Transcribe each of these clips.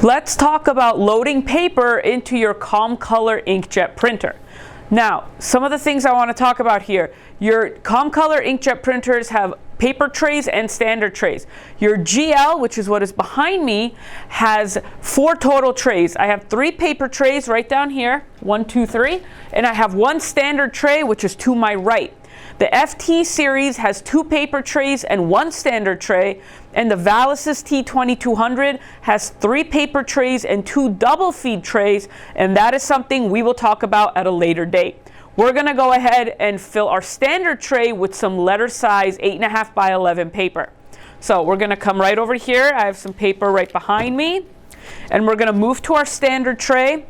Let's talk about loading paper into your ComColor inkjet printer. Now, some of the things I want to talk about here. Your ComColor inkjet printers have paper trays and standard trays. Your GL, which is what is behind me, has 4 total trays. I have 3 paper trays right down here, 1, 2, 3, and I have 1 standard tray, which is to my right. The FT series has 2 paper trays and 1 standard tray, and the Valisys T2200 has 3 paper trays and 2 double feed trays, and that is something we will talk about at a later date. We're going to go ahead and fill our standard tray with some letter size 8.5 by 11 paper. So we're going to come right over here. I have some paper right behind me, and we're going to move to our standard tray.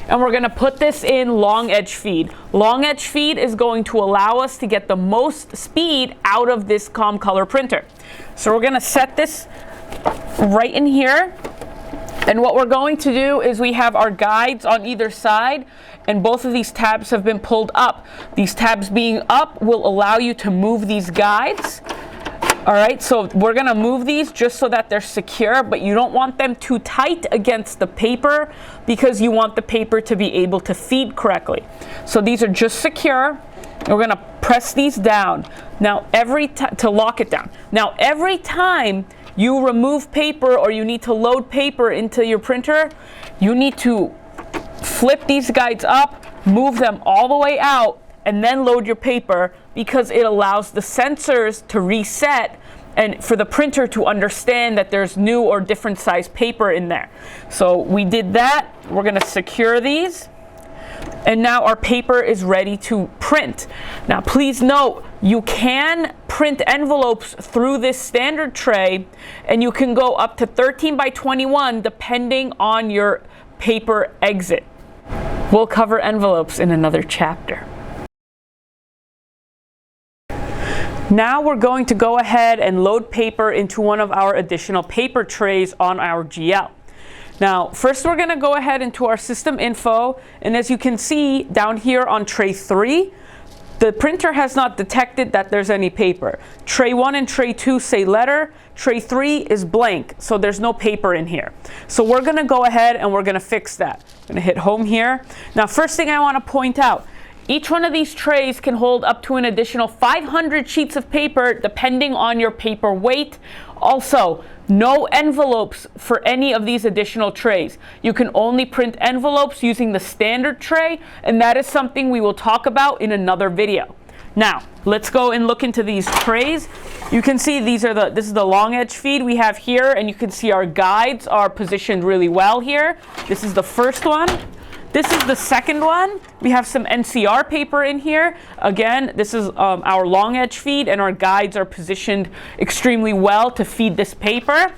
And we're going to put this in long edge feed. Long edge feed is going to allow us to get the most speed out of this ComColor printer. So we're going to set this right in here. And what we're going to do is we have our guides on either side, and both of these tabs have been pulled up. These tabs being up will allow you to move these guides. All right, so we're going to move these just so that they're secure, but you don't want them too tight against the paper because you want the paper to be able to feed correctly. So these are just secure. We're going to press these down. Now, to lock it down. Now, every time you remove paper or you need to load paper into your printer, you need to flip these guides up, move them all the way out, and then load your paper, because it allows the sensors to reset and for the printer to understand that there's new or different size paper in there. So we did that. We're going to secure these. And now our paper is ready to print. Now please note, you can print envelopes through this standard tray, and you can go up to 13 by 21 depending on your paper exit. We'll cover envelopes in another chapter. Now we're going to go ahead and load paper into one of our additional paper trays on our GL. Now, first we're going to go ahead into our system info, and as you can see down here on tray 3, the printer has not detected that there's any paper. Tray 1 and tray 2 say letter. Tray 3 is blank, so there's no paper in here. So we're going to go ahead and we're going to fix that. I'm going to hit home here. Now, first thing I want to point out, each one of these trays can hold up to an additional 500 sheets of paper depending on your paper weight. Also, no envelopes for any of these additional trays. You can only print envelopes using the standard tray, and that is something we will talk about in another video. Now, let's go and look into these trays. You can see this is the long edge feed we have here, and you can see our guides are positioned really well here. This is the first one. This is the second one. We have some NCR paper in here. Again, this is our long edge feed, and our guides are positioned extremely well to feed this paper.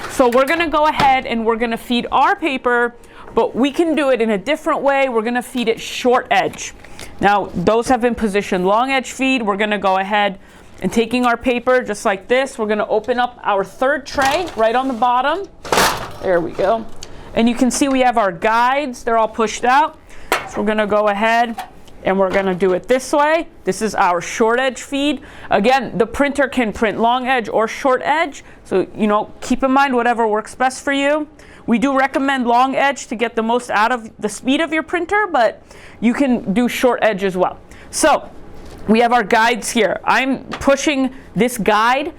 So we're going to go ahead and we're going to feed our paper, but we can do it in a different way. We're going to feed it short edge. Now, those have been positioned long edge feed. We're going to go ahead and taking our paper just like this. We're going to open up our third tray right on the bottom. There we go. And you can see we have our guides. They're all pushed out. So we're going to go ahead and we're going to do it this way. This is our short edge feed. Again, the printer can print long edge or short edge. So, keep in mind whatever works best for you. We do recommend long edge to get the most out of the speed of your printer, but you can do short edge as well. So we have our guides here. I'm pushing this guide.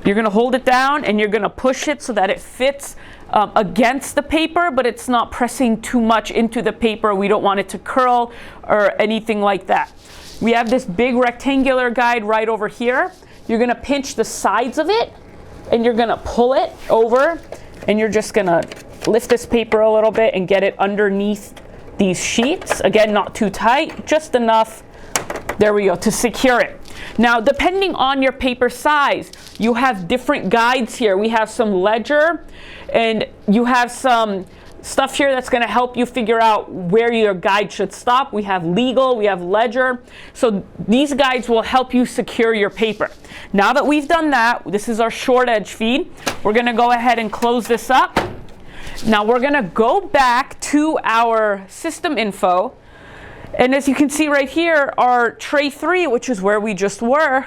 You're going to hold it down and you're going to push it so that it fits against the paper, but it's not pressing too much into the paper. We don't want it to curl or anything like that. We have this big rectangular guide right over here. You're going to pinch the sides of it and you're going to pull it over, and you're just going to lift this paper a little bit and get it underneath these sheets. Again, not too tight, just enough. There we go, to secure it. Now, depending on your paper size, you have different guides here. We have some ledger, and you have some stuff here that's going to help you figure out where your guide should stop. We have legal, we have ledger. So these guides will help you secure your paper. Now that we've done that, this is our short edge feed. We're going to go ahead and close this up. Now we're going to go back to our system info. And as you can see right here, our tray 3, which is where we just were,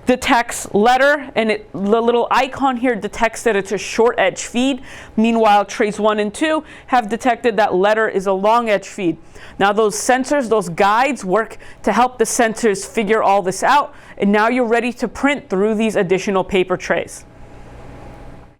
detects letter, and the little icon here detects that it's a short edge feed. Meanwhile, trays 1 and 2 have detected that letter is a long edge feed. Now those sensors, those guides work to help the sensors figure all this out, and now you're ready to print through these additional paper trays.